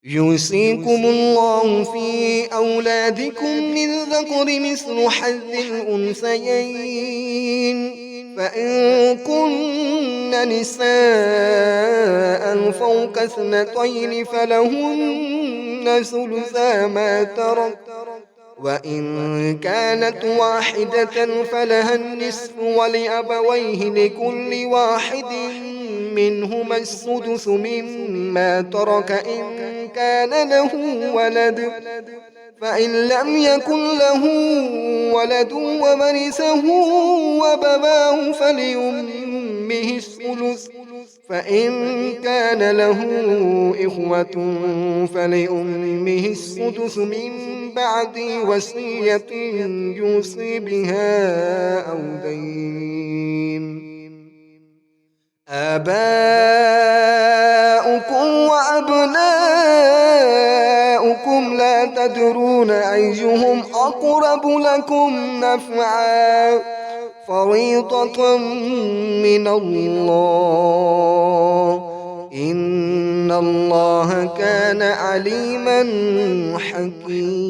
يوصيكم الله في أولادكم للذكر مثل حظ الأنثيين فإن كن نساء فوق اثنتين فلهن ثلثا ما ترك وإن كانت واحدة فلها النصف ولأبويه لكل واحد منهما السدس مما ترك إن كان له ولد فإن لم يكن له ولد وورثه وبواه فلأمه الثلث فإن كان له إخوة فلأمه السدس من بعد وصية يوصي بها أو دين. آباؤكم وأبناؤكم لا تدرون أيهم أقرب لكم نفعا فريضة من الله إن الله كان عليما حكيما.